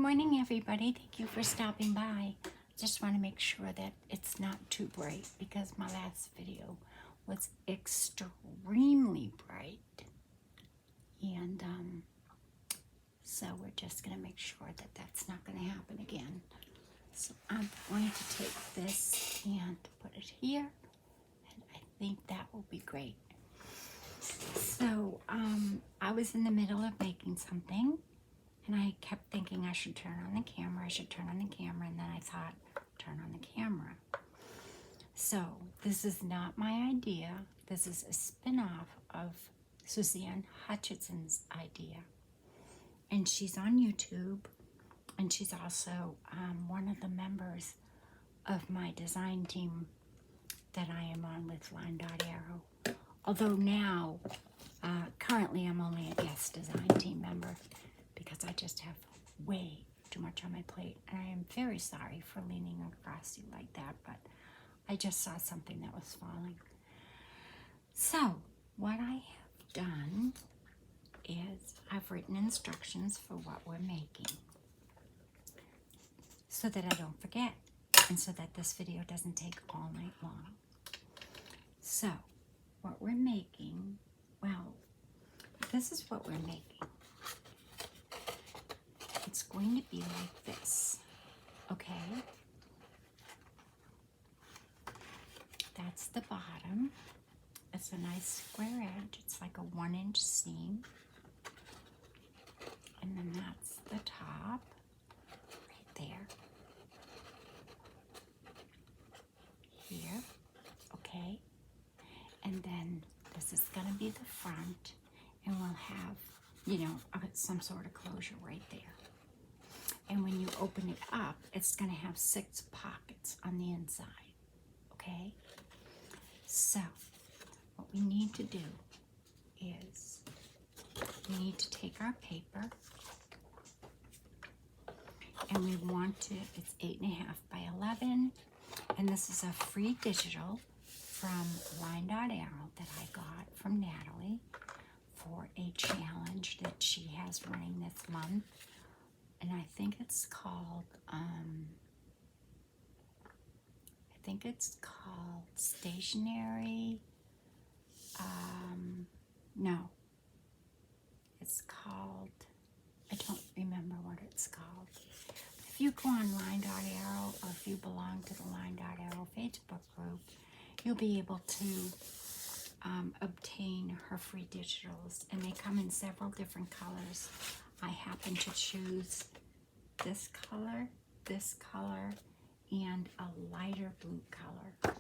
morning, everybody. Thank you for stopping by. Just want to make sure that it's not too bright because my last video was extremely bright. And so we're just going to make sure that that's not going to happen again. So I'm going to take this and put it here. And I think that will be great. So I was in the middle of making something. And I kept thinking I should turn on the camera, and then I thought, turn on the camera. So this is not my idea. This is a spin-off of Suzanne Hutchison's idea. And she's on YouTube, and she's also one of the members of my design team that I am on with Line Dot Arrow. Although now, currently I'm only a guest design team member, because I just have way too much on my plate. And I am very sorry for leaning across you like that, but I just saw something that was falling. So what I have done is I've written instructions for what we're making so that I don't forget and so that this video doesn't take all night long. So what we're making, well, this is what we're making. It's going to be like this, okay? That's the bottom. It's a nice square edge. It's like a 1-inch seam. And then that's the top, right there. Here, okay? And then this is going to be the front, and we'll have, you know, some sort of closure right there. And when you open it up, it's going to have 6 pockets on the inside, okay? So, what we need to do is we need to take our paper, and we want to, it's 8.5 by 11, and this is a free digital from Line Dot Arrow that I got from Natalie for a challenge that she has running this month. And I think it's called, stationery, no, it's called, I don't remember what it's called. If you go on Line Dot Arrow, or if you belong to the Line Dot Arrow Facebook group, you'll be able to obtain her free digitals, and they come in several different colors. I happen to choose this color, and a lighter blue color.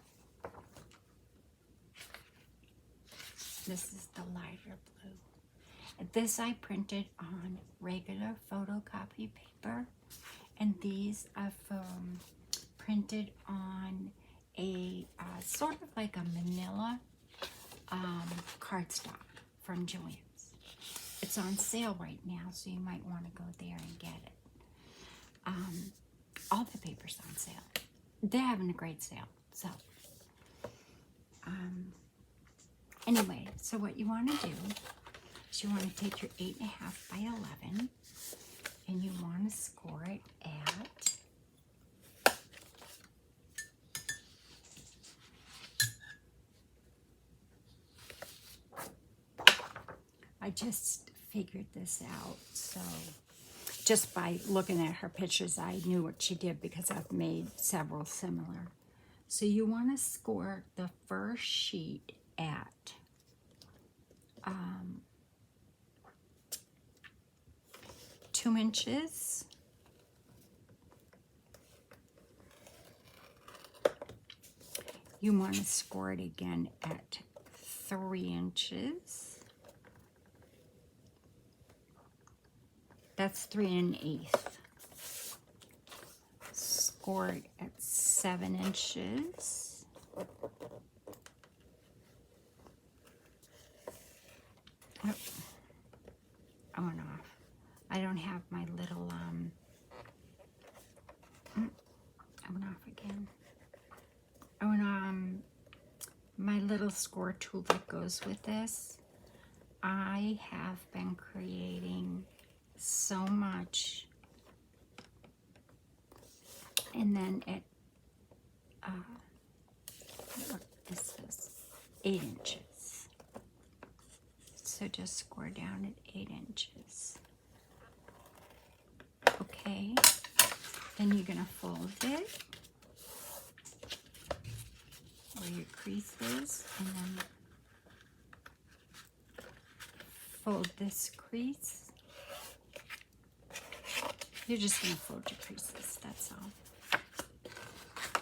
This is the lighter blue. This I printed on regular photocopy paper, and these are printed on a sort of like a manila cardstock from Joann's. It's on sale right now, so you might want to go there and get it. All the paper's on sale. They're having a great sale. So, anyway, so what you want to do is you want to take your 8.5 by 11, and you want to score it at I just figured this out, so just by looking at her pictures, I knew what she did because I've made several similar. So you want to score the first sheet at 2 inches. You want to score it again at 3 inches. That's 3 1/8. Score it at 7 inches. Oh, I went off. I don't have my little, I went off again. I went on my little score tool that goes with this. I have been creating so much And then at, look, this is 8 inches. So just score down at 8 inches. Okay, then you're going to fold it where your crease is, and then fold this crease. You're just going to fold your creases, that's all.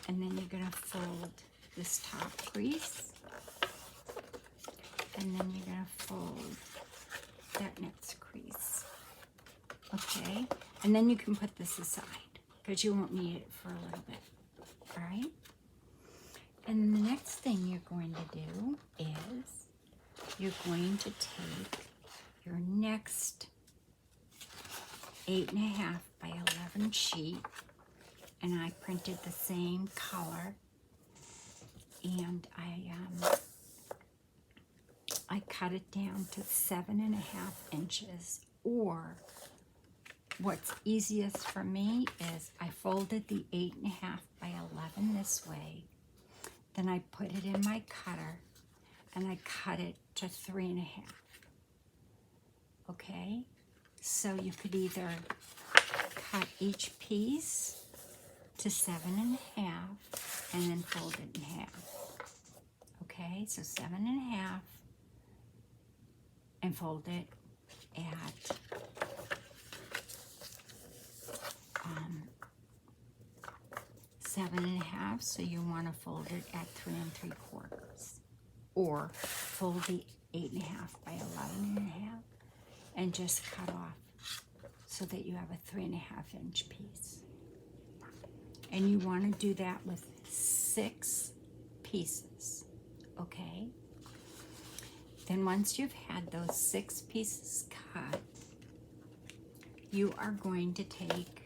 And then you're going to fold this top crease, and then you're going to fold that next crease. Okay, and then you can put this aside because you won't need it for a little bit. All right, and the next thing you're going to do is you're going to take your next 8.5 by 11 sheet, and I printed the same color, and I cut it down to 7.5 inches, or what's easiest for me is I folded the 8.5 by 11 this way, then I put it in my cutter and I cut it to 3.5. Okay, so you could either cut each piece to 7.5 and then fold it in half. Okay, so 7.5 and fold it at 7.5, so you want to fold it at 3 3/4, or fold the 8.5 by 11.5 and just cut off so that you have a 3.5 inch piece. And you want to do that with 6 pieces, okay? Then once you've had those 6 pieces cut, you are going to take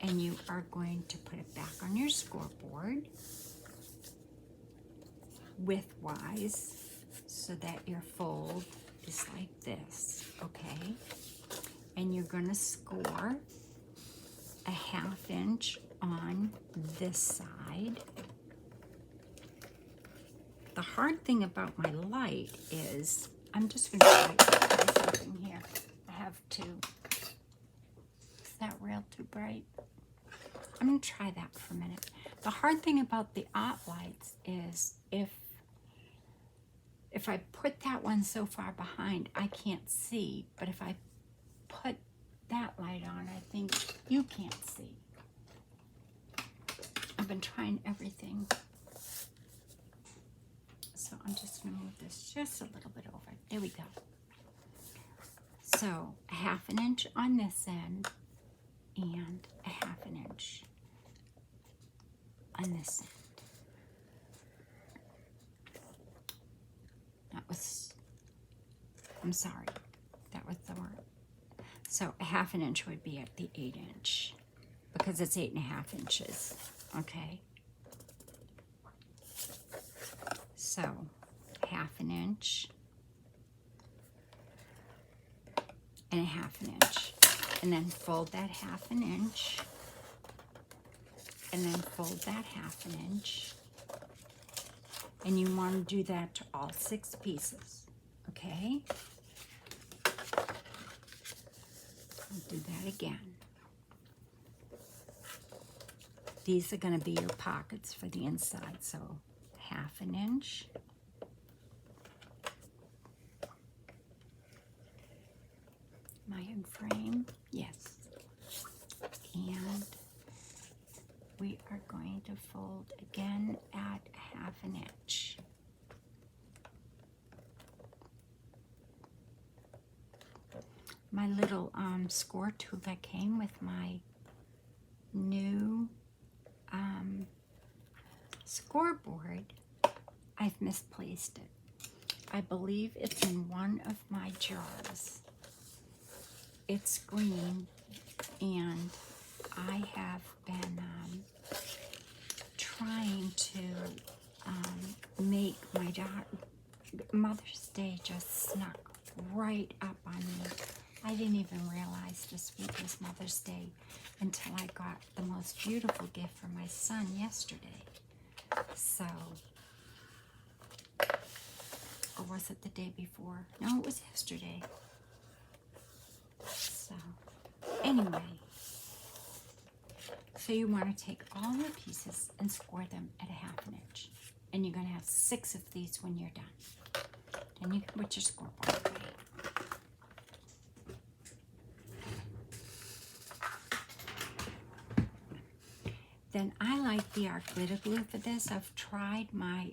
and you are going to put it back on your scoreboard widthwise so that your fold is like this, okay? And you're going to score a 1/2 inch on this side. The hard thing about my light is, I'm just going to try something here. I have to, is that real too bright? I'm going to try that for a minute. The hard thing about the lights is if I put that one so far behind, I can't see. But if I put that light on, I think you can't see. I've been trying everything. So I'm just going to move this just a little bit over. There we go. So 1/2 inch on this end and 1/2 inch on this end. That was, I'm sorry, that was the word. So 1/2 inch would be at the 8 inch because it's 8.5 inches, okay? So 1/2 inch and 1/2 inch, and then fold that 1/2 inch, and then fold that 1/2 inch, and you want to do that to all 6 pieces, okay? I'll do that again. These are going to be your pockets for the inside, so 1/2 inch, am I in frame? Yes. And we are going to fold again at 1/2 inch. My little score tool that came with my new scoreboard, I've misplaced it. I believe it's in one of my jars. It's green, and I have been trying to make my Mother's Day just snuck right up on me. I didn't even realize this week was Mother's Day, until I got the most beautiful gift from my son yesterday. So, or was it the day before? No, it was yesterday. So, anyway, so you want to take all your pieces and score them at 1/2 inch. And you're going to have 6 of these when you're done. Then you can put your scoreboard away. Then I like the art glitter glue for this. I've tried my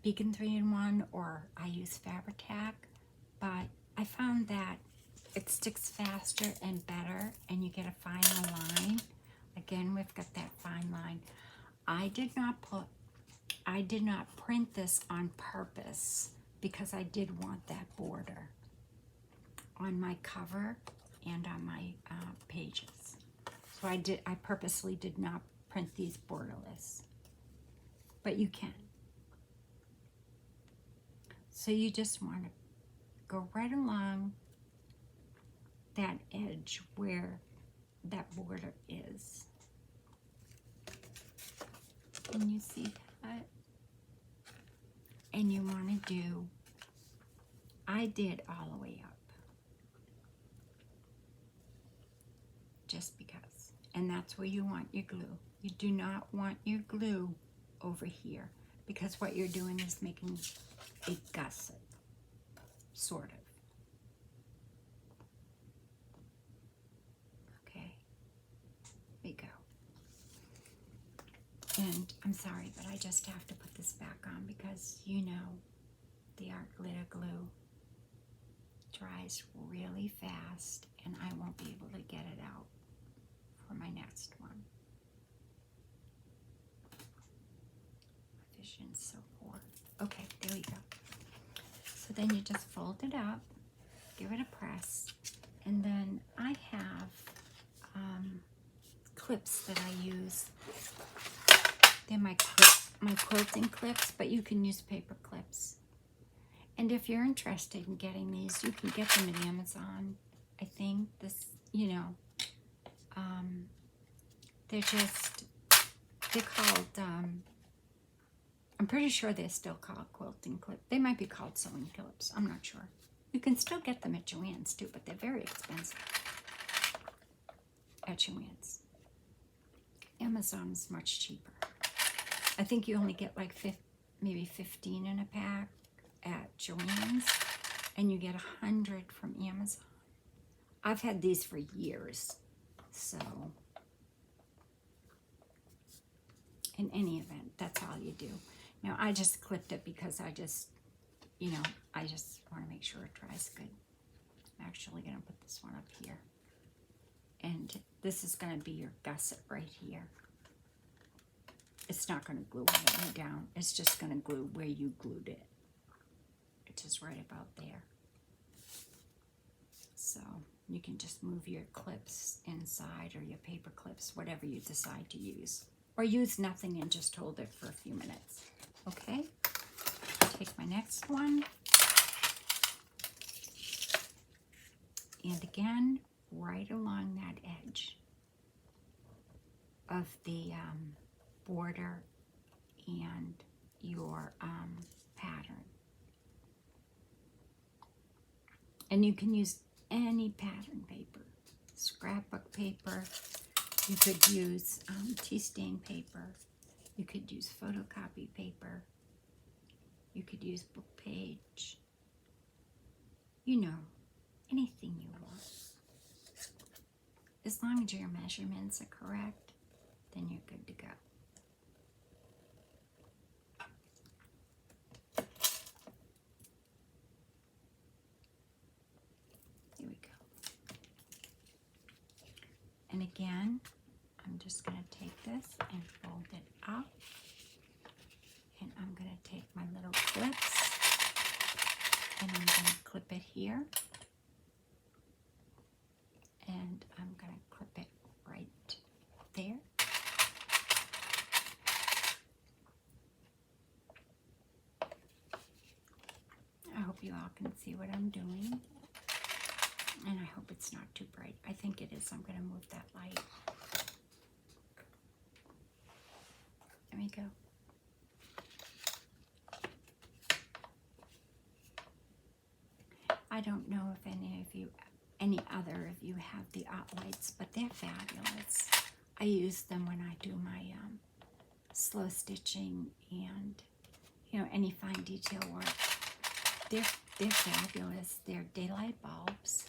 Beacon 3-in-1, or I use Fabri-Tac, but I found that it sticks faster and better, and you get a finer line. Again, we've got that fine line. I did not print this on purpose because I did want that border on my cover and on my pages. So I purposely did not print these borderless, but you can. So you just want to go right along that edge where that border is. Can you see that? And you want to do, I did all the way up. Just because. And that's where you want your glue. You do not want your glue over here, because what you're doing is making a gusset, sort of. Okay, there you go. And I'm sorry, but I just have to put this back on because you know the art glitter glue dries really fast and I won't be able to get it out for my next one. Vision so poor. Okay, there we go. So then you just fold it up, give it a press, and then I have clips that I use. They're my quilting clips, but you can use paper clips. And if you're interested in getting these, you can get them at Amazon. I think this, you know, they're called, I'm pretty sure they're still called quilting clips. They might be called sewing clips. I'm not sure. You can still get them at Joann's too, but they're very expensive at Joann's. Amazon is much cheaper. I think you only get like maybe 15 in a pack at Joann's, and you get 100 from Amazon. I've had these for years, so in any event, that's all you do. Now, I just clipped it because I just, you know, I just want to make sure it dries good. I'm actually going to put this one up here. And this is going to be your gusset right here. It's not going to glue all the way down. It's just going to glue where you glued it. Which is right about there. So you can just move your clips inside, or your paper clips, whatever you decide to use. Or use nothing and just hold it for a few minutes. Okay? Take my next one. And again, right along that edge of the border and your pattern. And you can use any pattern paper, scrapbook paper. You could use tea stain paper. You could use photocopy paper. You could use book page. You know, anything you want. As long as your measurements are correct, then you're good to go. Here we go. And again, I'm just going to take this and fold it up. And I'm going to take my little clips and I'm going to clip it here. And I'm going to clip it right there. I hope you all can see what I'm doing. And I hope it's not too bright. I think it is. I'm going to move that light. There we go. I don't know if any other of you have the lights, but they're fabulous. I use them when I do my slow stitching and, you know, any fine detail work. They're fabulous. They're daylight bulbs.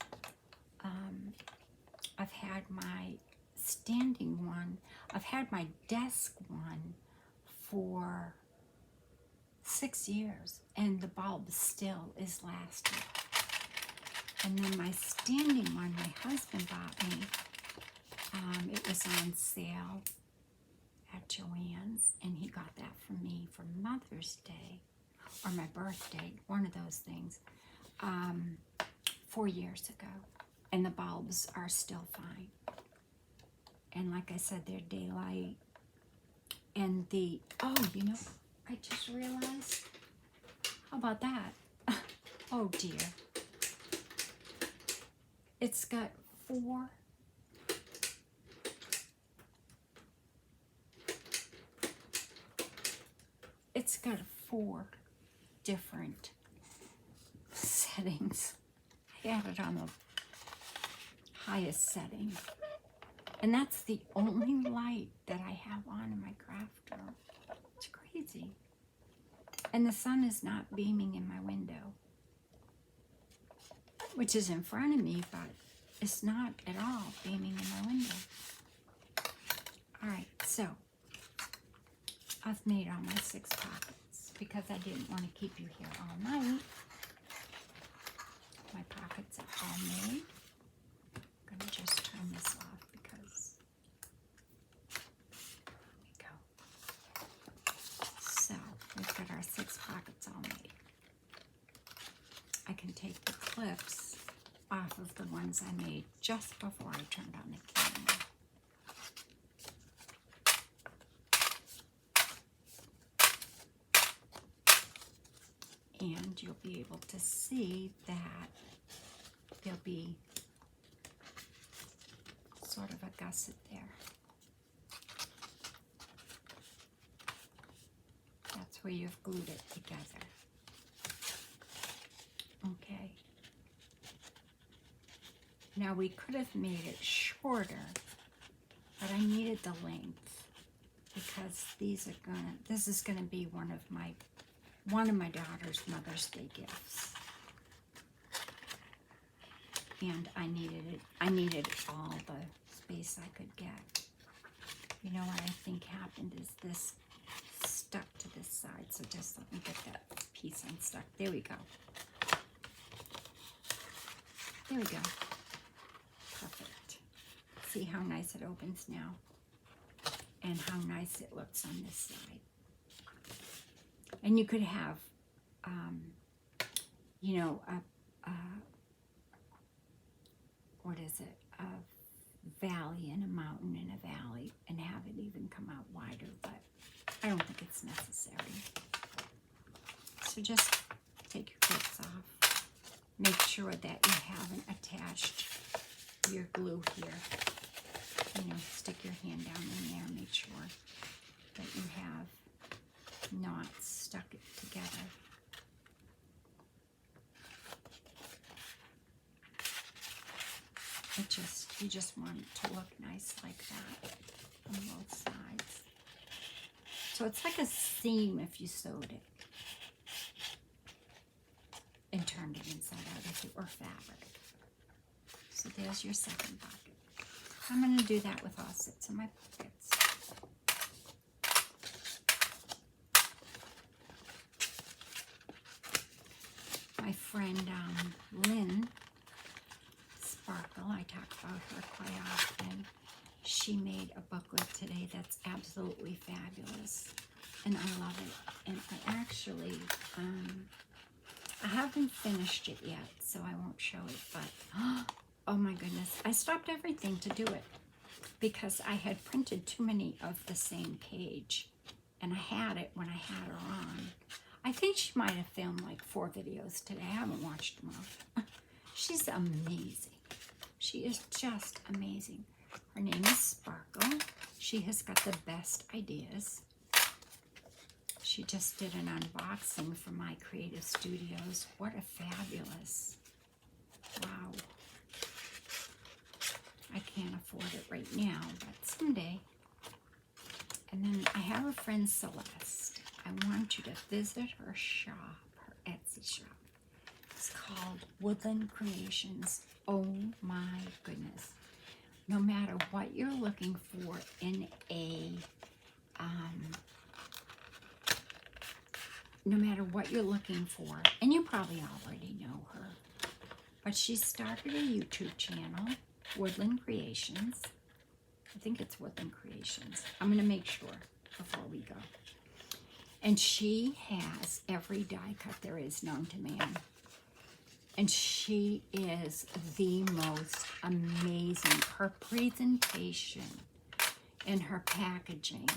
I've had my standing one. I've had my desk one for 6 years, and the bulb still is lasting. And then my standing one, my husband bought me. It was on sale at Joann's, and he got that for me for Mother's Day, or my birthday, one of those things, 4 years ago. And the bulbs are still fine. And like I said, they're daylight. And oh, you know, I just realized, how about that? Oh dear. It's got four different settings. I had it on the highest setting. And that's the only light that I have on in my craft room. It's crazy. And the sun is not beaming in my window, which is in front of me, but it's not at all beaming in my window. All right, so I've made all my 6 pockets because I didn't want to keep you here all night. My pockets are all made. I'm going to just turn this off because, there we go. So we've got our 6 pockets all made. I can take the clips off of the ones I made just before I turned on the camera. And you'll be able to see that there'll be sort of a gusset there. That's where you've glued it together. Okay. Now we could have made it shorter, but I needed the length because this is gonna be one of my daughter's Mother's Day gifts. And I needed all the space I could get. You know what I think happened is this stuck to this side, so just let me get that piece unstuck. There we go. There we go. Perfect. See how nice it opens now? And how nice it looks on this side. And you could have, you know, what is it? A valley and a mountain and a valley, and have it even come out wider, but I don't think it's necessary. So just take your clips off. Make sure that you haven't attached your glue here. You know, stick your hand down in there, make sure that you have not stuck it together. You just want it to look nice like that on both sides. So it's like a seam if you sewed it and turned it inside out or fabric. So there's your second pocket. I'm going to do that with all 6 of my pockets. My friend Lynn Sparkle, I talk about her quite often. She made a booklet today that's absolutely fabulous, and I love it. And I actually, I haven't finished it yet, so I won't show it, but oh my goodness, I stopped everything to do it because I had printed too many of the same page, and I had it when I had her on. I think she might have filmed like 4 videos today. I haven't watched them all. She's amazing. She is just amazing. Her name is Sparkle. She has got the best ideas. She just did an unboxing for my creative studios. What a fabulous, wow. I can't afford it right now, but someday. And then I have a friend, Celeste. I want you to visit her shop, her Etsy shop. It's called Woodland Creations. Oh my goodness. No matter what you're looking for in a, no matter what you're looking for, and you probably already know her, but she started a YouTube channel, Woodland Creations. I think it's Woodland Creations. I'm going to make sure before we go. And she has every die cut there is known to man. And she is the most amazing. Her presentation and her packaging,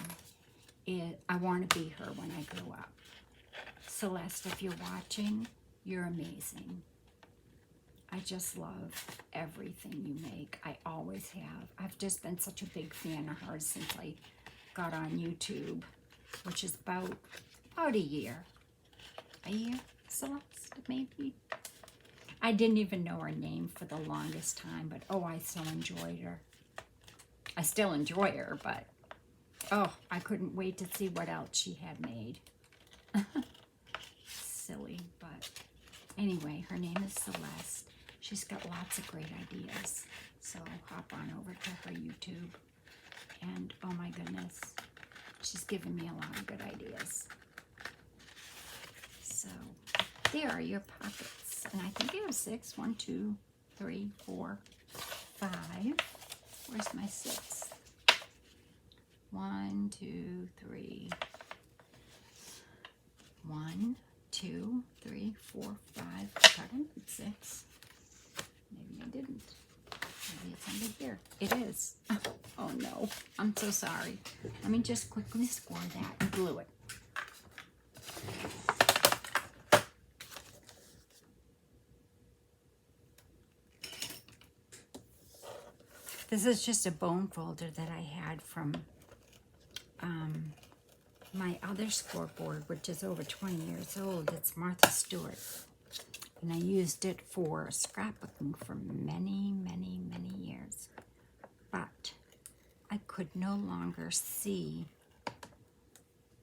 I want to be her when I grow up. Celeste, if you're watching, you're amazing. I just love everything you make. I always have. I've just been such a big fan of hers since I got on YouTube, which is about a year. A year, Celeste, maybe? I didn't even know her name for the longest time, but oh, I so enjoyed her. I still enjoy her, but oh, I couldn't wait to see what else she had made. Silly, but anyway, her name is Celeste. She's got lots of great ideas, so hop on over to her YouTube, and oh my goodness, she's given me a lot of good ideas. So there are your pockets, and I think I have 6. 1, 2, 3, 4, 5. Where's my 6? 1, 2, 3. 1, 2, 3, 4, 5. I thought I did 6. Maybe I didn't. Maybe it's under here. It is. Oh no, I'm so sorry. Let me just quickly score that and glue it. This is just a bone folder that I had from my other scoreboard, which is over 20 years old. It's Martha Stewart. And I used it for scrapbooking for many, many, many years. But I could no longer see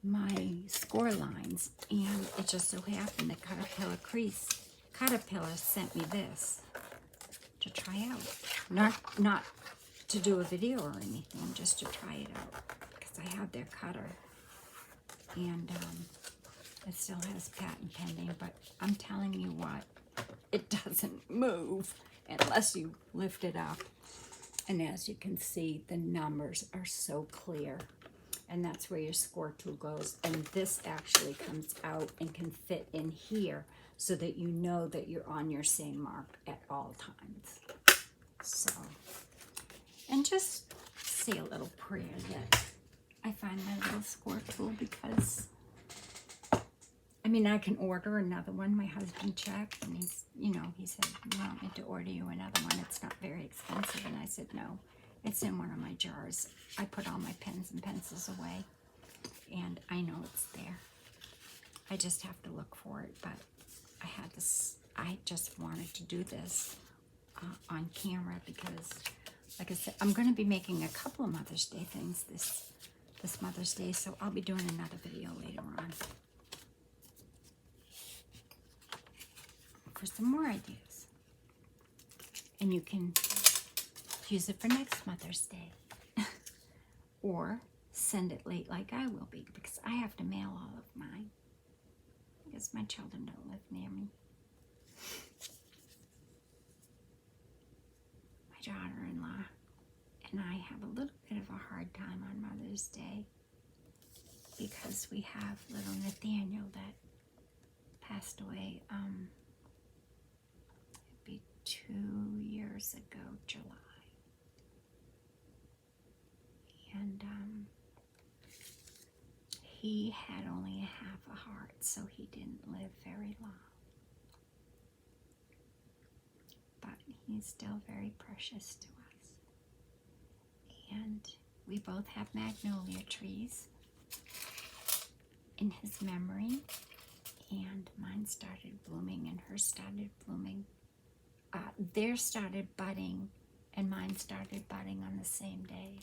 my score lines. And it just so happened that Caterpillar sent me this to try out. Not to do a video or anything, just to try it out. Because I have their cutter. And it still has patent pending, but I'm telling you what, it doesn't move unless you lift it up. And as you can see, the numbers are so clear. And that's where your score tool goes. And this actually comes out and can fit in here so that you know that you're on your same mark at all times. So, and just say a little prayer that I find my little score tool, because I mean, I can order another one. My husband checked, and he said, you want me to order you another one? It's not very expensive. And I said, no, it's in one of my jars. I put all my pens and pencils away, and I know it's there. I just have to look for it, but I just wanted to do this on camera because, like I said, I'm going to be making a couple of Mother's Day things this Mother's Day, so I'll be doing another video later on for some more ideas. And you can use it for next Mother's Day. Or send it late like I will be, because I have to mail all of mine. Because my children don't live near me. My daughter-in-law and I have a little bit of a hard time on Mother's Day because we have little Nathaniel that passed away, it'd be 2 years ago, July. And he had only a half a heart, so he didn't live very long. But He's still very precious to us. And we both have magnolia trees in his memory. And mine started blooming and hers started blooming. Theirs started budding and mine started budding on the same day.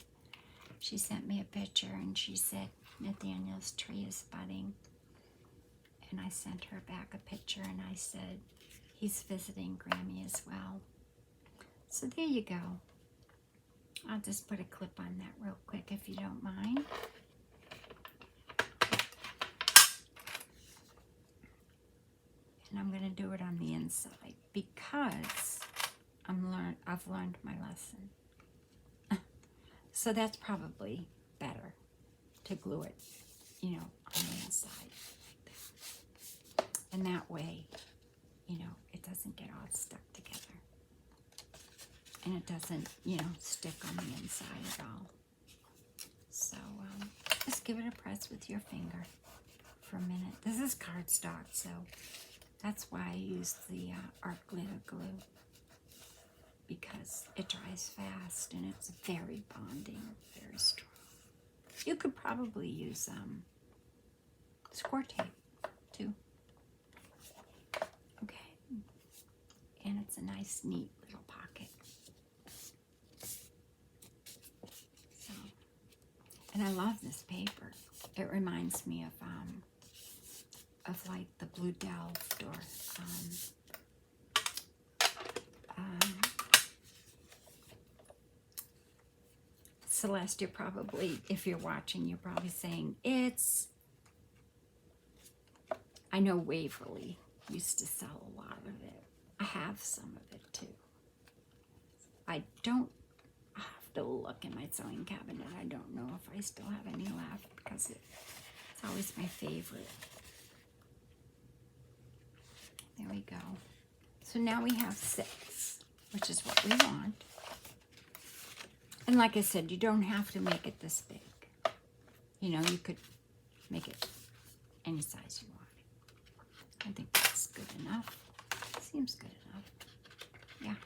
She sent me a picture and she said, Nathaniel's tree is budding. And I sent her back a picture and I said, he's visiting Grammy as well. So there you go. I'll just put a clip on that real quick if you don't mind. And I'm going to do it on the inside because I've learned my lesson. So that's probably better to glue it, on the inside. And that way, it doesn't get all stuck together. And it doesn't, stick on the inside at all. So just give it a press with your finger for a minute. This is cardstock, so that's why I use the art glitter glue, because it dries fast and it's very bonding, very strong. You could probably use score tape too. Okay, and it's a nice, neat little pocket. So, and I love this paper. It reminds me of like the Blue Delft or Celeste. You're probably, if you're watching, you're probably saying I know Waverly used to sell a lot of it. I have some of it too. I have to look in my sewing cabinet. I don't know if I still have any left because it's always my favorite. There we go. So now we have 6, which is what we want. And like I said, you don't have to make it this big. You could make it any size you want. I think that's good enough. Seems good enough. Yeah,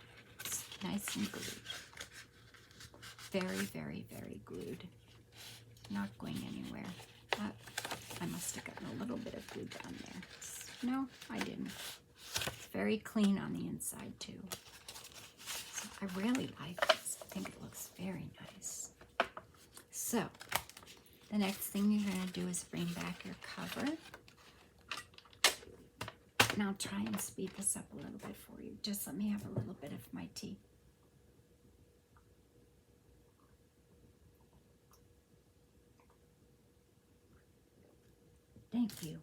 it's nice and glued. Very, very, very glued. Not going anywhere. But I must have gotten a little bit of glue down there. No, I didn't. It's very clean on the inside too. So I really like this. I think it looks very nice. So the next thing you're going to do is bring back your cover. And I'll try and speed this up a little bit for you. Just let me have a little bit of my tea. Thank you.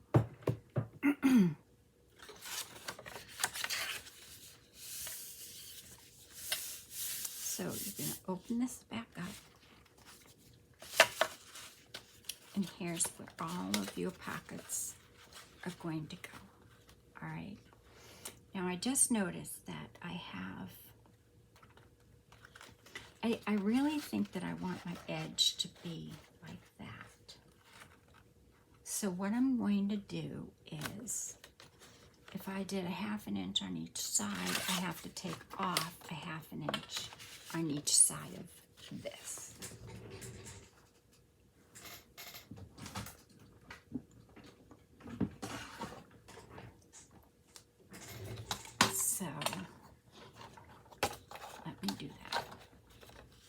So you're going to open this back up. And here's where all of your pockets are going to go. All right. Now I just noticed that I really think that I want my edge to be like that. So what I'm going to do is, if I did a 1/2 inch on each side, I have to take off a 1/2 inch on each side of this. So let me do that.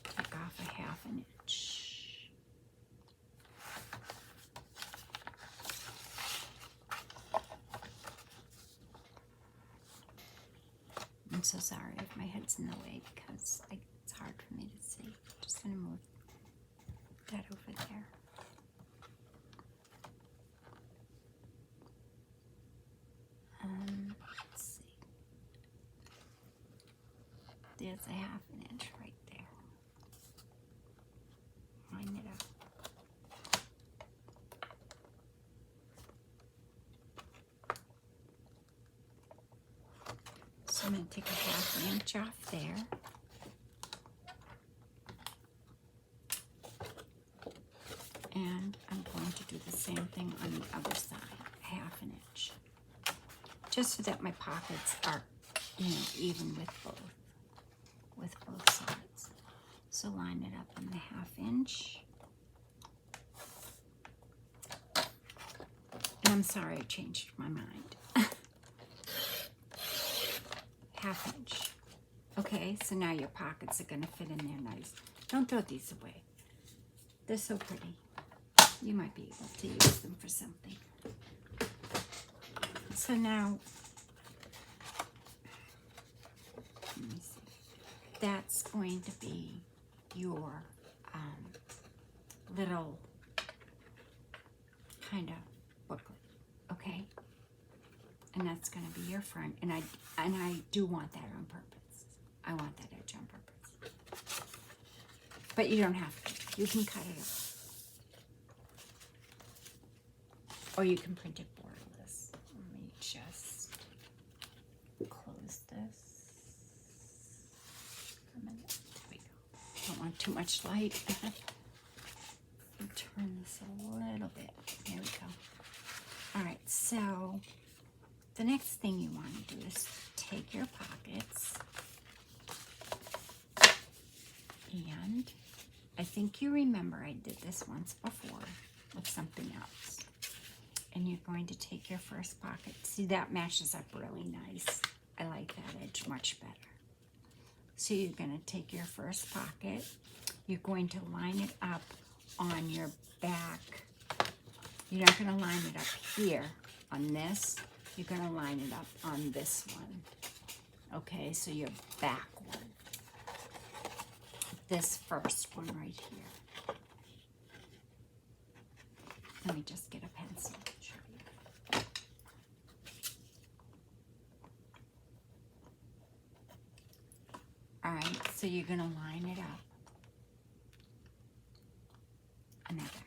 Take off a 1/2 inch. I'm so sorry if my head's in the way because it's hard for me to see. Just gonna move that over there. Let's see. There's a 1/2 inch right there. Line it up. So I'm going to take a 1/2 inch off there. And I'm going to do the same thing on the other side, a 1/2 inch. Just so that my pockets are, even with both. with both sides. So line it up in the 1/2 inch. And I'm sorry, I changed my mind. 1/2 inch. Okay, so now your pockets are gonna fit in there nice. Don't throw these away. They're so pretty. You might be able to use them for something. So now, let me see. That's going to be your little kind of booklet, okay? And that's going to be your front. And I do want that on purpose. I want that edge on purpose. But you don't have to. You can cut it off. Or you can print it borderless. Let me just close this. A minute. There we go. Don't want too much light. Turn this a little bit. There we go. All right, so the next thing you want to do is take your pockets, and I think you remember I did this once before with something else. And you're going to take your first pocket. See, that matches up really nice. I like that edge much better. So you're going to take your first pocket. You're going to line it up on your back. You're not going to line it up here on this. You're going to line it up on this one. Okay, so your back one. This first one right here. Let me just get a pencil to show you. All right, so you're going to line it up on that back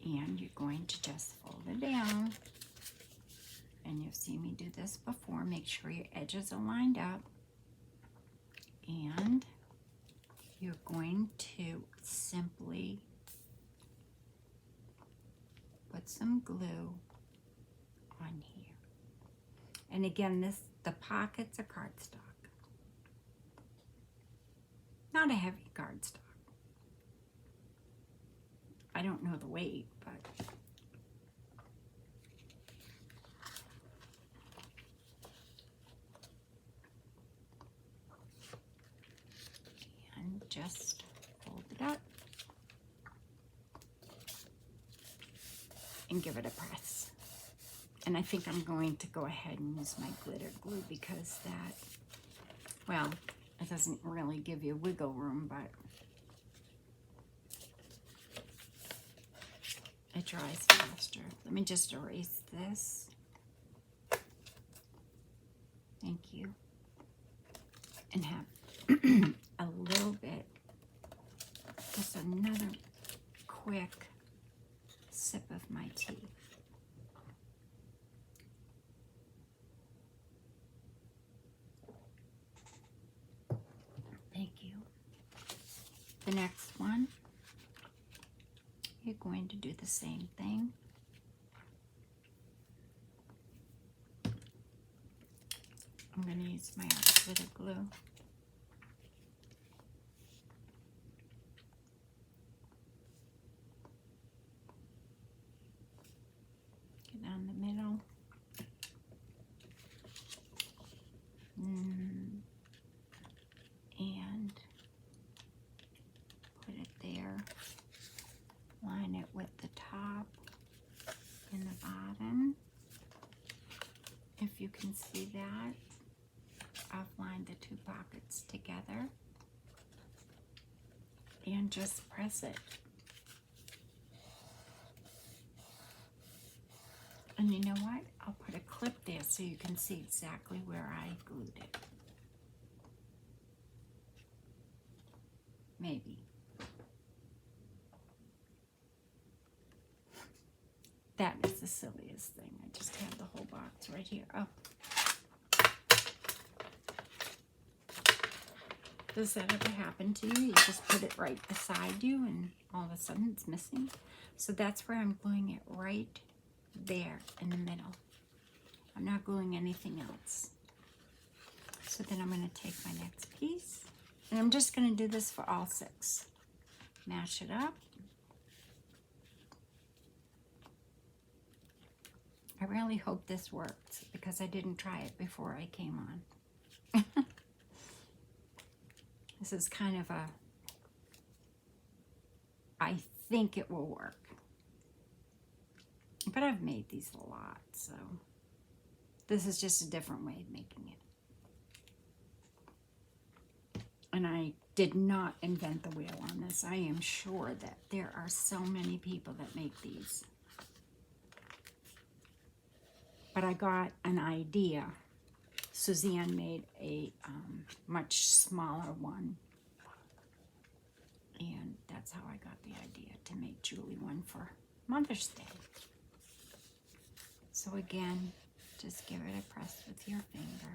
one. And you're going to just fold it down. And you've seen me do this before. Make sure your edges are lined up. And you're going to simply put some glue on here. And again, the pockets are cardstock. Not a heavy cardstock. I don't know the weight, but and just fold it up and give it a press. And I think I'm going to go ahead and use my glitter glue because that, well, it doesn't really give you wiggle room, but it dries faster. Let me just erase this. Thank you. And have a little bit, just another quick sip of my tea. Thank you. The next one, you're going to do the same thing. I'm going to use my glitter glue. Get down the middle. And put it there. Line it with the top and the bottom. If you can see that, I've lined the two pockets together. And just press it. And you know what? I'll put a clip there so you can see exactly where I glued it. Maybe. That is the silliest thing. I just have the whole box right here. Oh. Does that ever happen to you? You just put it right beside you and all of a sudden it's missing. So that's where I'm gluing it right there in the middle. I'm not gluing anything else. So then I'm going to take my next piece, and I'm just going to do this for all 6. Mash it up. I really hope this works because I didn't try it before I came on. This is kind of a, I think it will work. But I've made these a lot, so this is just a different way of making it. And I did not invent the wheel on this. I am sure that there are so many people that make these. But I got an idea. Suzanne made a much smaller one. And that's how I got the idea to make Julie one for Mother's Day. So again, just give it a press with your finger.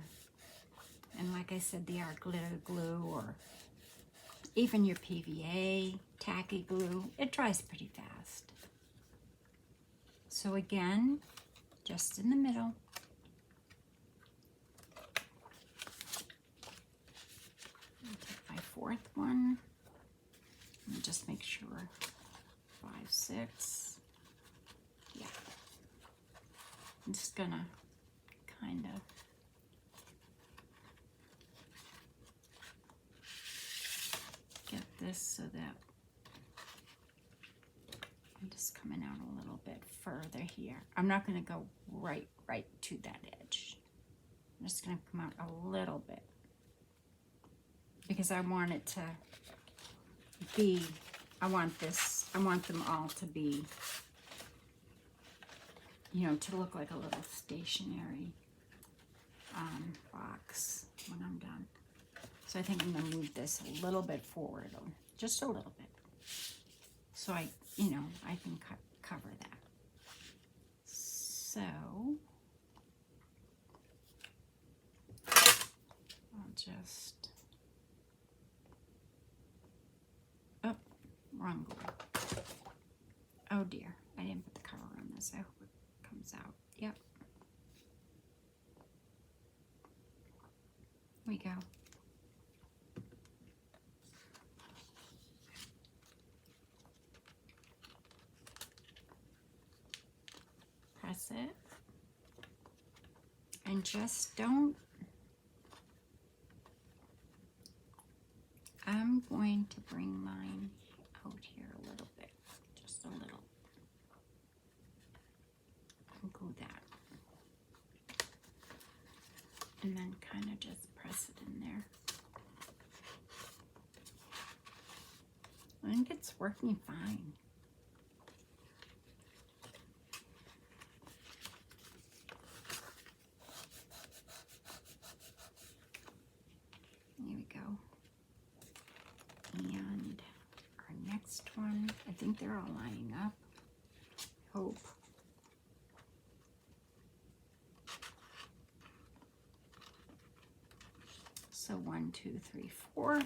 And like I said, the art glitter glue or even your PVA, tacky glue, it dries pretty fast. So again, just in the middle. I'll take my 4th one. And just make sure 5, 6. Yeah. I'm just gonna kind of get this so that I'm just coming out a little bit further here. I'm not going to go right to that edge. I'm just going to come out a little bit because I want it to be, I want them all to be, you know, to look like a little stationary box when I'm done. So I think I'm going to move this a little bit forward, just a little bit. So I can cover that. So I'll just, oh, wrong glue. Oh dear, I didn't put the cover on this. I hope it comes out. Yep. Here we go. Press it. And just don't, I'm going to bring mine out here a little bit, just a little. And glue that. And then kind of just press it in there. I think it's working fine. Here we go. And our next one, I think they're all lining up. Hope. So 1, 2, 3, 4.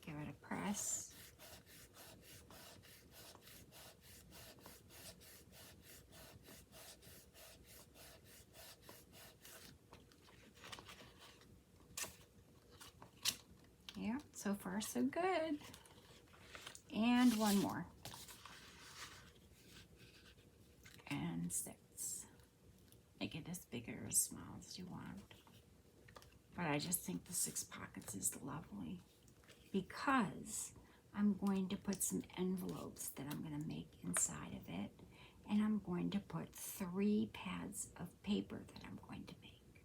Give it a press. Yeah, so far so good. And one more. And 6. Make it as big or as small as you want. But I just think the 6 pockets is lovely because I'm going to put some envelopes that I'm going to make inside of it, and I'm going to put 3 pads of paper that I'm going to make,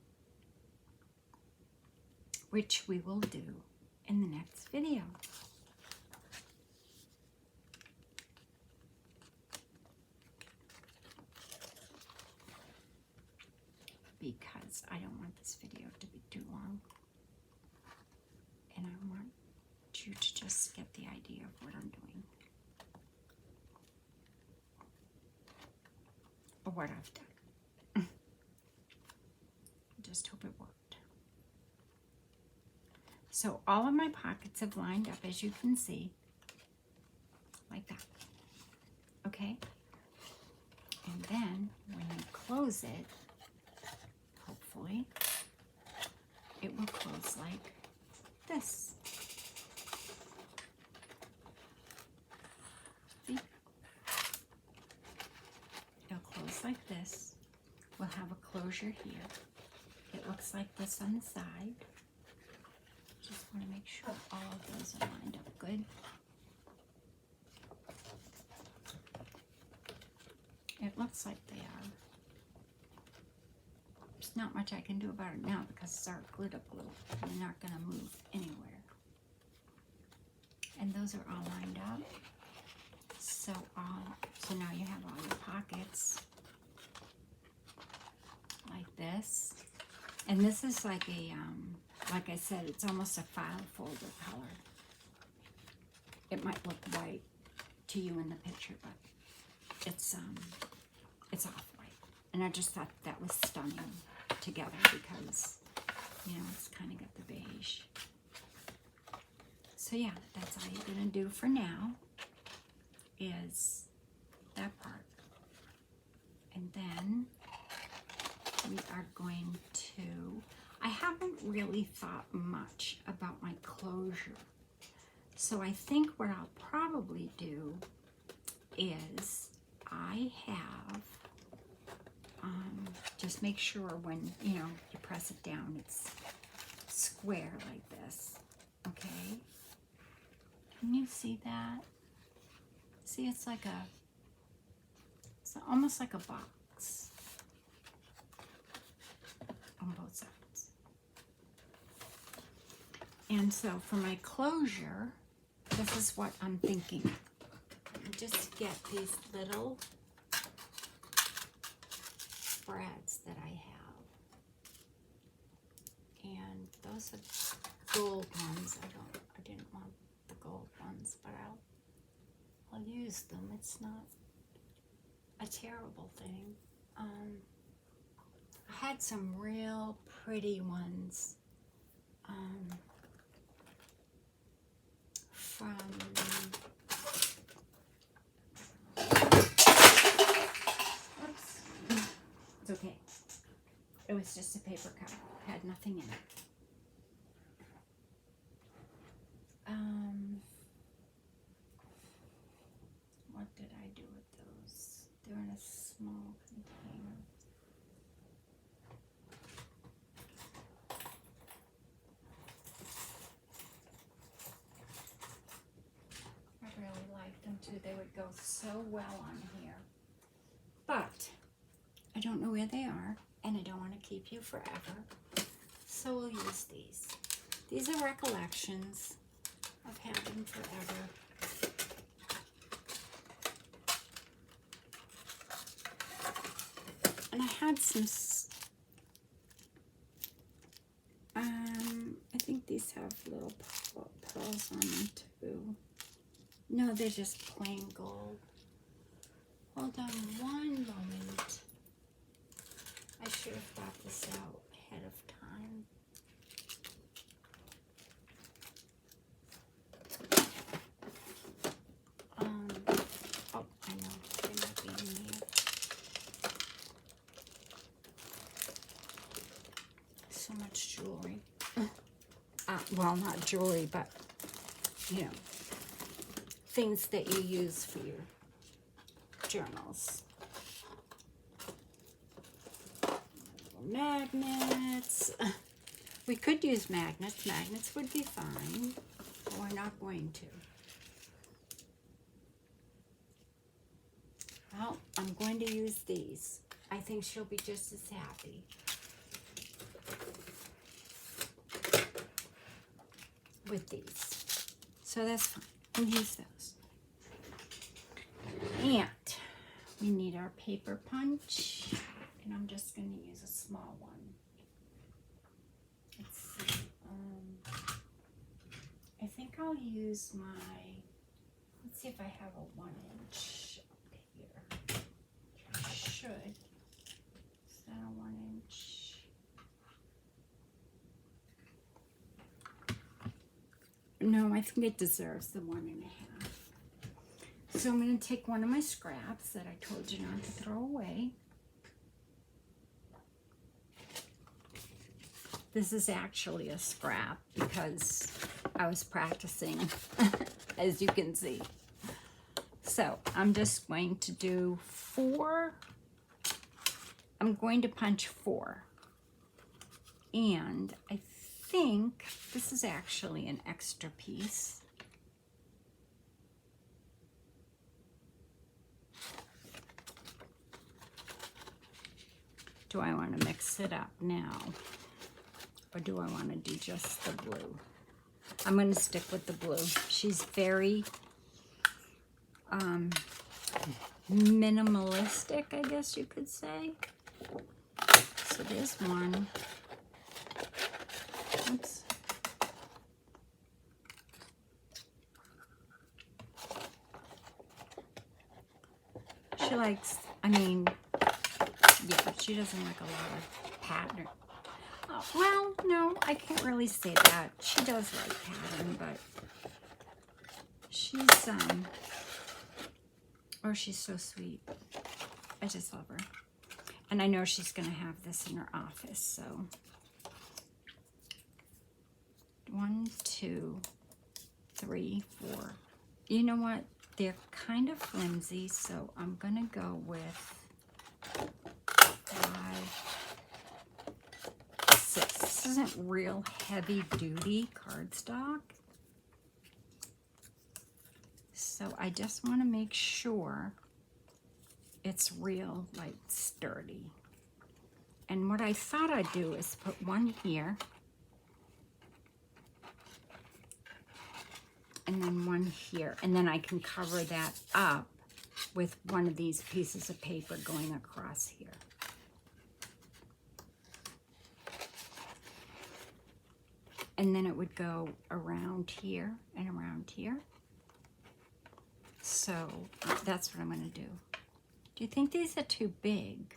which we will do in the next video. Because I this video to be too long. And I want you to just get the idea of what I'm doing. Or what I've done. Just hope it worked. So all of my pockets have lined up, as you can see, like that. Okay? And then when you close it, hopefully, it will close like this. See? It'll close like this. We'll have a closure here. It looks like this on the side. Just want to make sure all of those are lined up good. It looks like they are. There's not much I can do about it now because it's our glitter glue. They're not going to move anywhere. And those are all lined up. So now you have all your pockets like this. And this is like a, like I said, it's almost a file folder color. It might look white to you in the picture, but it's off-white. And I just thought that was stunning together because, you know, it's kind of got the beige. So yeah, that's all you're going to do for now is that part. And then we are going to, I haven't really thought much about my closure. So I think what I'll probably do is I have, just make sure when, you know, you press it down, it's square like this, okay? Can you see that? See, it's like a, it's almost like a box on both sides. And so for my closure, this is what I'm thinking. Just get these little threads that I have. And those are gold ones. I didn't want the gold ones, but I'll use them. It's not a terrible thing. I had some real pretty ones from oops. It's okay. It was just a paper cup. Had nothing in it. What did I do with those? They're in a small container. I really liked them too. They would go so well on here. But I don't know where they are, and I don't want to keep you forever. So we'll use these. These are recollections. I've had them forever. And I had some, I think these have little pearls on them too. No, they're just plain gold. Hold on one moment. I should have thought this out ahead of time. Oh, I know, they might be in here. So much jewelry. Well, not jewelry, but, you know, things that you use for your journals. Magnets. We could use magnets. Magnets would be fine, but we're not going to. Well, I'm going to use these. I think she'll be just as happy. With these. So that's fine. We'll use those. And we need our paper punch. And I'm just going to use a small one. I think I'll use my, let's see if I have a 1 inch up here. I should. Is that a 1 inch? No, I think it deserves the 1.5. So I'm going to take one of my scraps that I told you not to throw away. This is actually a scrap because I was practicing, as you can see. So I'm just going to do 4. I'm going to punch 4. And I think this is actually an extra piece. Do I want to mix it up now? Or do I want to do just the blue? I'm going to stick with the blue. She's very minimalistic, I guess you could say. So there's one. Oops. She likes, I mean, yeah, she doesn't like a lot of pattern. Oh, well, no, I can't really say that. She does like pattern, but she's, oh, she's so sweet. I just love her. And I know she's going to have this in her office, so. 1, 2, 3, 4. You know what? They're kind of flimsy, so I'm going to go with 5, 6. This isn't real heavy-duty cardstock. So I just want to make sure it's real, like, sturdy. And what I thought I'd do is put one here. And then one here. And then I can cover that up with one of these pieces of paper going across here. And then it would go around here and around here. So that's what I'm going to do. Do you think these are too big?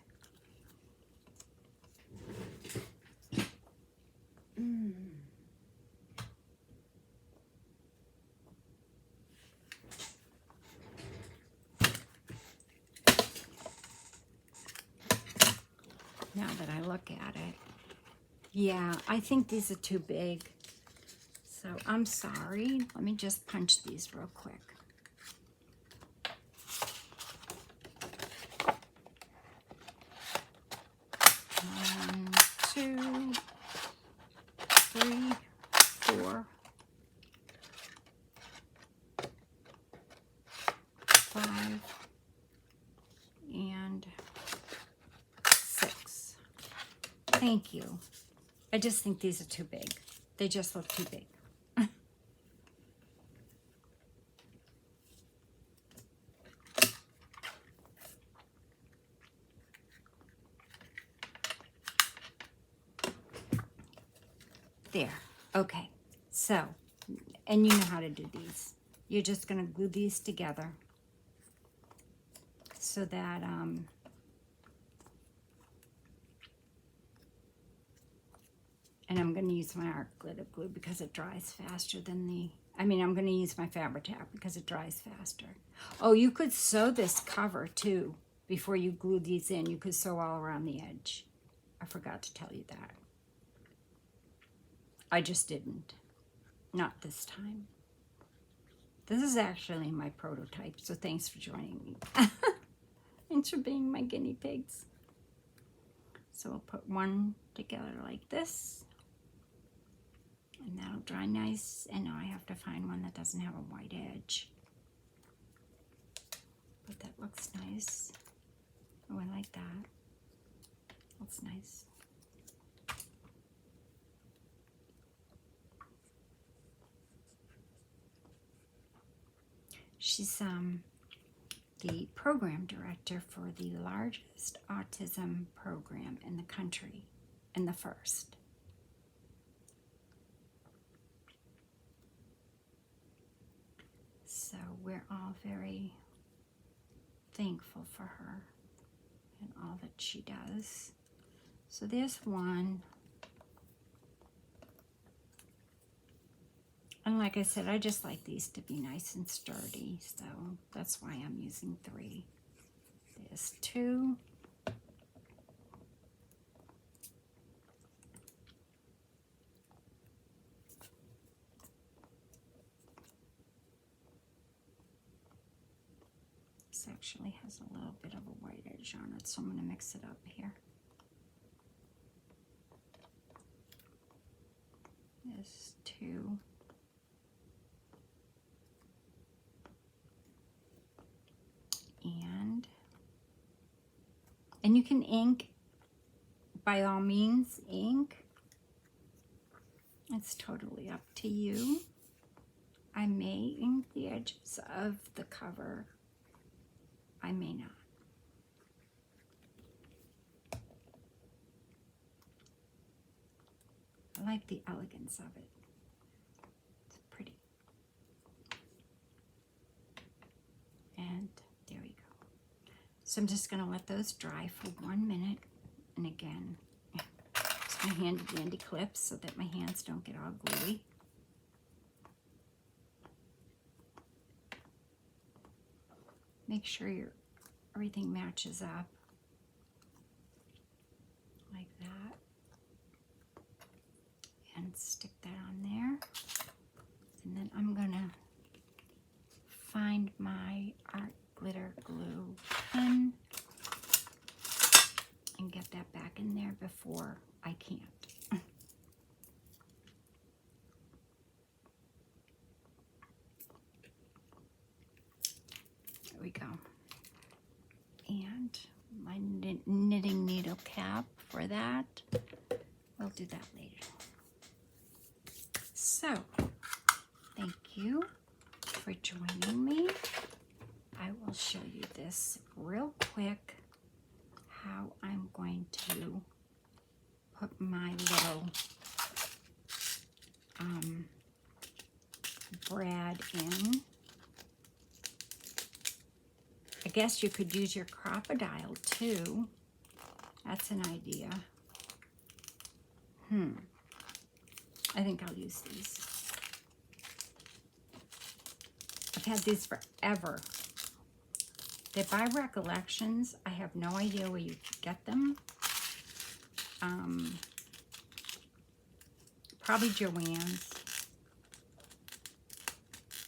Now that I look at it, yeah, I think these are too big. So I'm sorry. Let me just punch these real quick. One, 2, 3, 4, 5, and 6. Thank you. I just think these are too big. They just look too big. There. Okay. So, and you know how to do these. You're just going to glue these together so that and I'm going to use my art glitter glue because it dries faster than the, I'm going to use my Fabri-Tac because it dries faster. Oh, you could sew this cover too before you glue these in. You could sew all around the edge. I forgot to tell you that. I just didn't. Not this time. This is actually my prototype, so thanks for joining me. Thanks for being my guinea pigs. So we'll put one together like this. And that'll dry nice. And now I have to find one that doesn't have a white edge. But that looks nice. Oh, I like that. Looks nice. She's the program director for the largest autism program in the country, and the first. So we're all very thankful for her and all that she does. So there's one. And like I said, I just like these to be nice and sturdy, so that's why I'm using 3. There's 2. This actually has a little bit of a white edge on it, so I'm going to mix it up here. There's 2. And you can ink, by all means, ink. It's totally up to you. I may ink the edges of the cover. I may not. I like the elegance of it. It's pretty. And there we go. So I'm just going to let those dry for 1 minute. And again, just my handy dandy clips so that my hands don't get all gluey. Make sure everything matches up like that. And stick that on there. And then I'm going to find my art glitter glue pen and get that back in there before I can't. There we go. And my knitting needle cap for that. We'll do that later. So, thank you for joining me. I will show you this real quick, how I'm going to put my little brad in. I guess you could use your crocodile too. That's an idea. I think I'll use these. I've had these forever. They're by Recollections. I have no idea where you get them. Probably Joann's.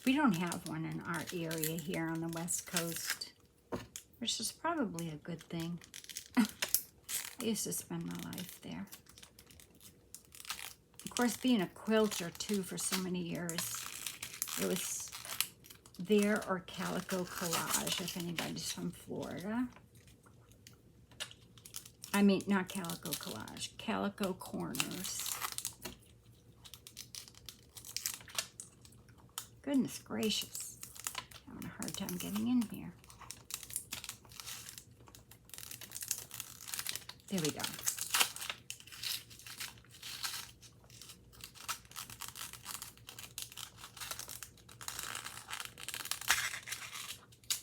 We don't have one in our area here on the West Coast, which is probably a good thing. I used to spend my life there. Of course, being a quilter too for so many years, it was there or Calico Collage, if anybody's from Florida. I mean, not Calico Collage, Calico Corners. Goodness gracious, having a hard time getting in here. There we go.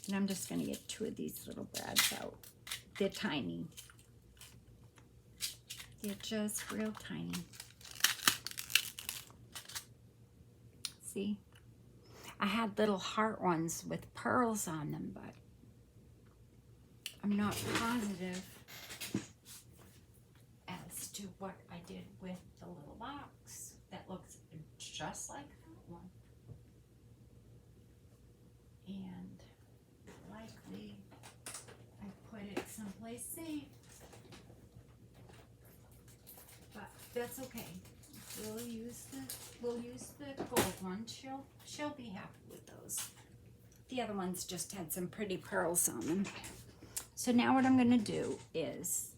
And I'm just going to get 2 of these little brads out. They're tiny. They're just real tiny. See? I had little heart ones with pearls on them, but I'm not positive as to what I did with the little box that looks just like that one. And likely I put it someplace safe, but that's okay. We'll use the gold one. She'll be happy with those. The other ones just had some pretty pearls on them. So now what I'm going to do is,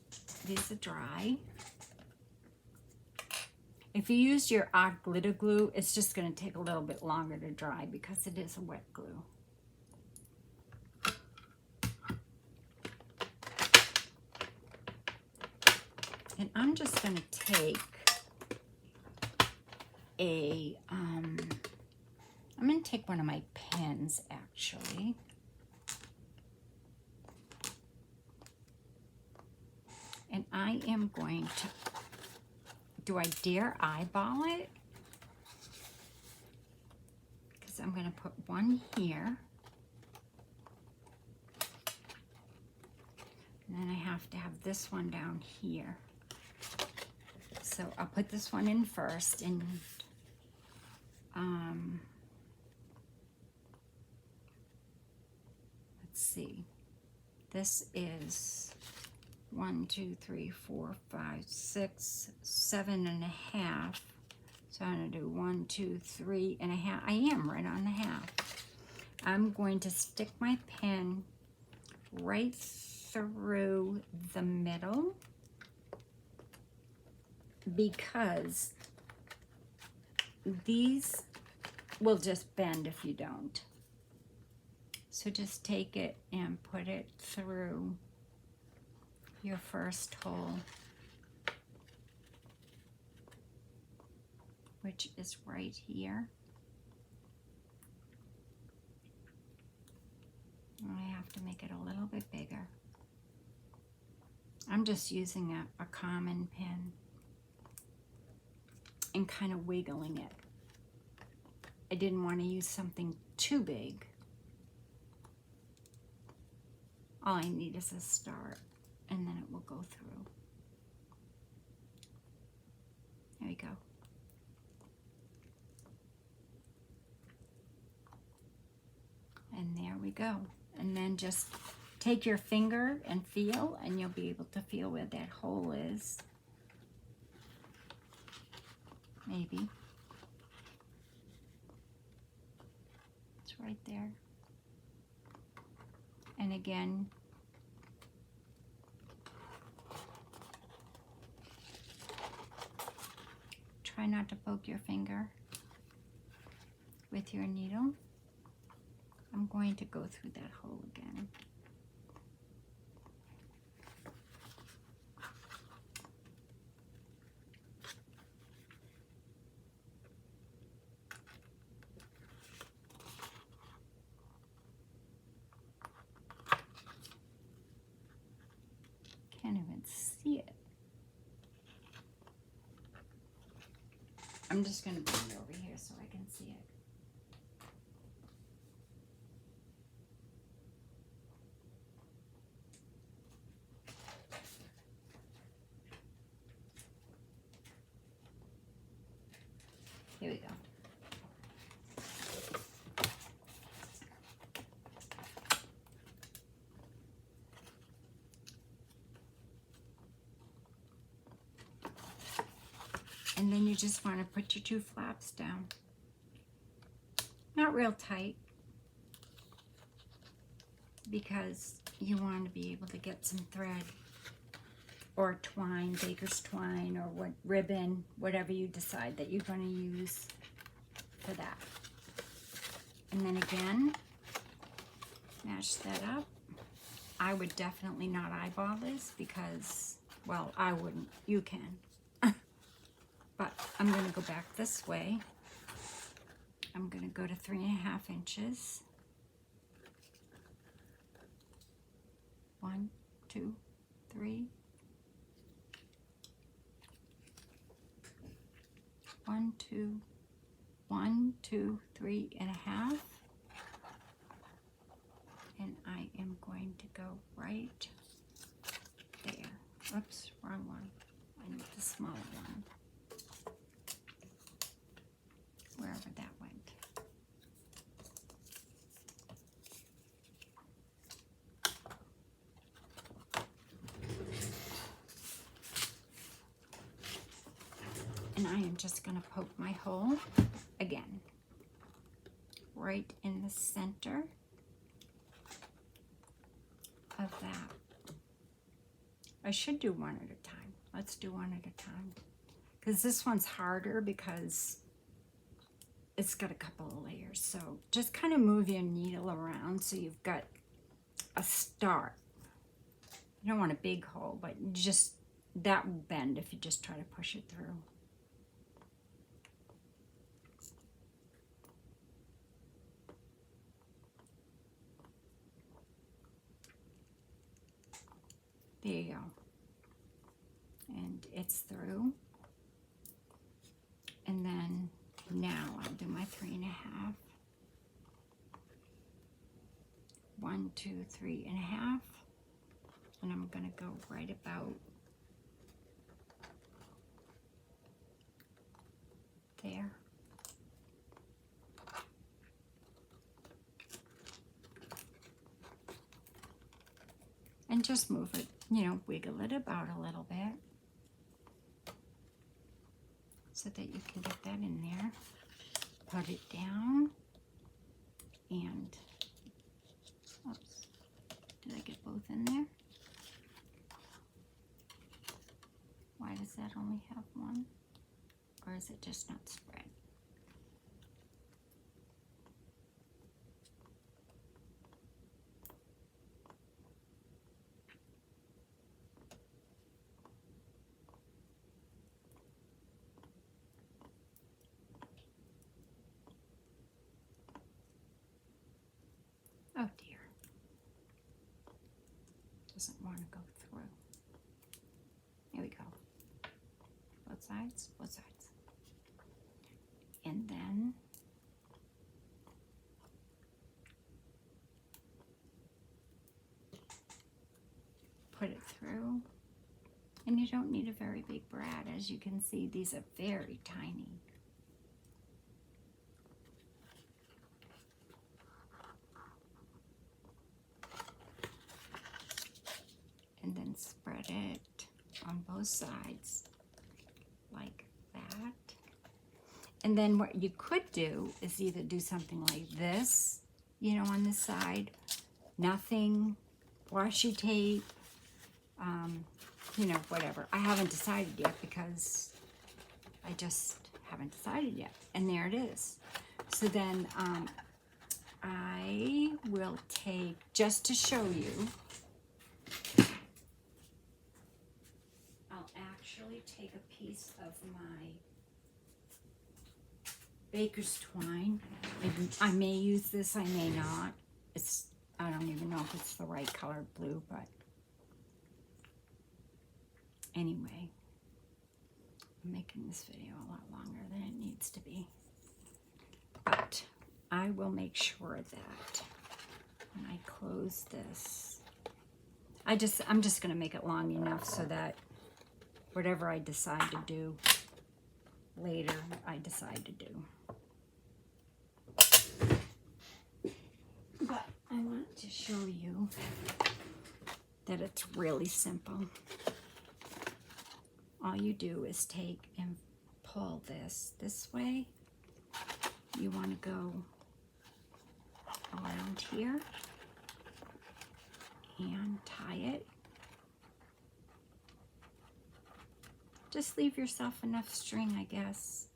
these are dry. If you use your art glitter glue, it's just going to take a little bit longer to dry because it is a wet glue. And I'm just going to take a, I'm I'm going to take one of my pens, actually. And I am going to, do I dare eyeball it? Because I'm going to put one here. And then I have to have this one down here. So I'll put this one in first, and let's see. This is 1, 2, 3, 4, 5, 6, 7.5. So I'm going to do 1, 2, 3.5. I am right on the half. I'm going to stick my pen right through the middle, because these will just bend if you don't. So just take it and put it through your first hole, which is right here. I have to make it a little bit bigger. I'm just using a common pen and kind of wiggling it. I didn't want to use something too big. All I need is a start, and then it will go through. There we go. And there we go. And then just take your finger and feel, and you'll be able to feel where that hole is. Maybe. It's right there. And again, try not to poke your finger with your needle. I'm going to go through that hole again. Can't even see it. I'm just going to bring it over here so I can see it. Here we go. And then you just want to put your 2 flaps down. Not real tight, because you want to be able to get some thread or twine, baker's twine, or what ribbon, whatever you decide that you're going to use for that. And then again, match that up. I would definitely not eyeball this because, well, I wouldn't. You can. But I'm going to go back this way. I'm going to go to 3.5 inches. 1, 2, 3. 1, 2, 1, 2, 3.5. And I am going to go right there. Oops, wrong one. I need the smaller one. Wherever that went. And I am just going to poke my hole again, right in the center of that. I should do one at a time. Let's do one at a time. Because this one's harder because it's got a couple of layers. So just kind of move your needle around so you've got a start. You don't want a big hole, but just that will bend if you just try to push it through. There you go. And it's through. And then now I'll do my 3.5. 1, 2, 3.5. And I'm gonna go right about there. And just move it, you know, wiggle it about a little bit so that you can get that in there. Put it down and, oops, did I get both in there? Why does that only have one? Or is it just not spread? Oh dear. Doesn't want to go through. Here we go. Both sides, both sides. And then put it through. And you don't need a very big brad. As you can see, these are very tiny. And then spread it on both sides like that. And then what you could do is either do something like this, you know, on this side, nothing, washi tape, you know, whatever. I haven't decided yet because I just haven't decided yet. And there it is. So then I will take, just to show you, I'll actually take a piece of my baker's twine. I may use this, I may not. It's, I don't even know if it's the right color blue, but anyway, I'm making this video a lot longer than it needs to be. But I will make sure that when I close this, I'm just gonna make it long enough so that whatever I decide to do later, I decide to do. But I want to show you that it's really simple. All you do is take and pull this way. You want to go around here and tie it. Just leave yourself enough string, I guess,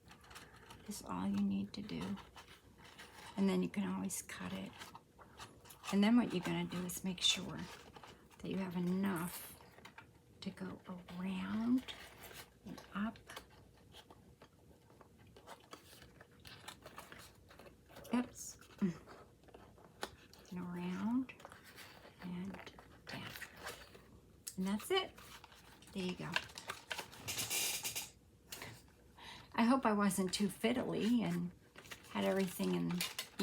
is all you need to do. And then you can always cut it. And then what you're going to do is make sure that you have enough to go around and up. Oops. And around and down. And that's it. There you go. I hope I wasn't too fiddly and had everything in,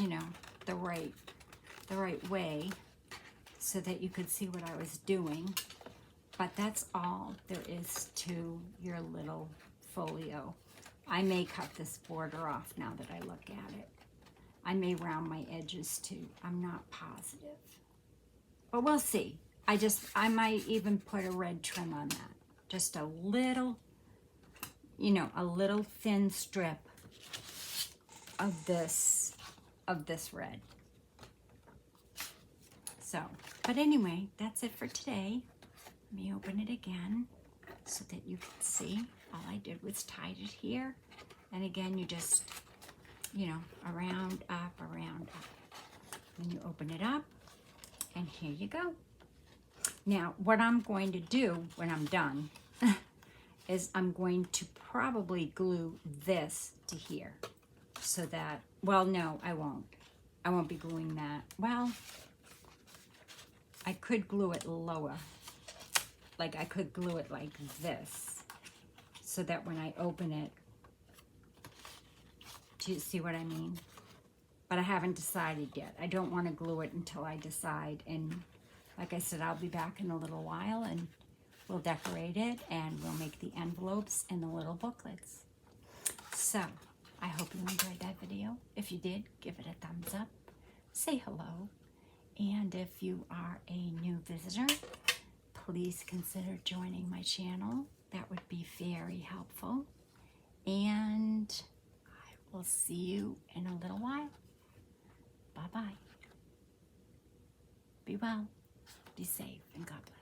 you know, the right way so that you could see what I was doing. But that's all there is to your little folio. I may cut this border off now that I look at it. I may round my edges too. I'm not positive. But we'll see. I might even put a red trim on that. Just a little, you know, a little thin strip of this red. So, but anyway, that's it for today. Let me open it again so that you can see. All I did was tied it here. And again, you just, you know, around, up, around, up. Then you open it up, and here you go. Now, what I'm going to do when I'm done is I'm going to probably glue this to here so that, well, no, I won't. I won't be gluing that. Well, I could glue it lower. like I could glue it like this so that when I open it, do you see what I mean? But I haven't decided yet. I don't want to glue it until I decide. And like I said, I'll be back in a little while and we'll decorate it and we'll make the envelopes and the little booklets. So I hope you enjoyed that video. If you did, give it a thumbs up. Say hello. And if you are a new visitor, please consider joining my channel. That would be very helpful. And I will see you in a little while. Bye-bye. Be well, be safe, and God bless.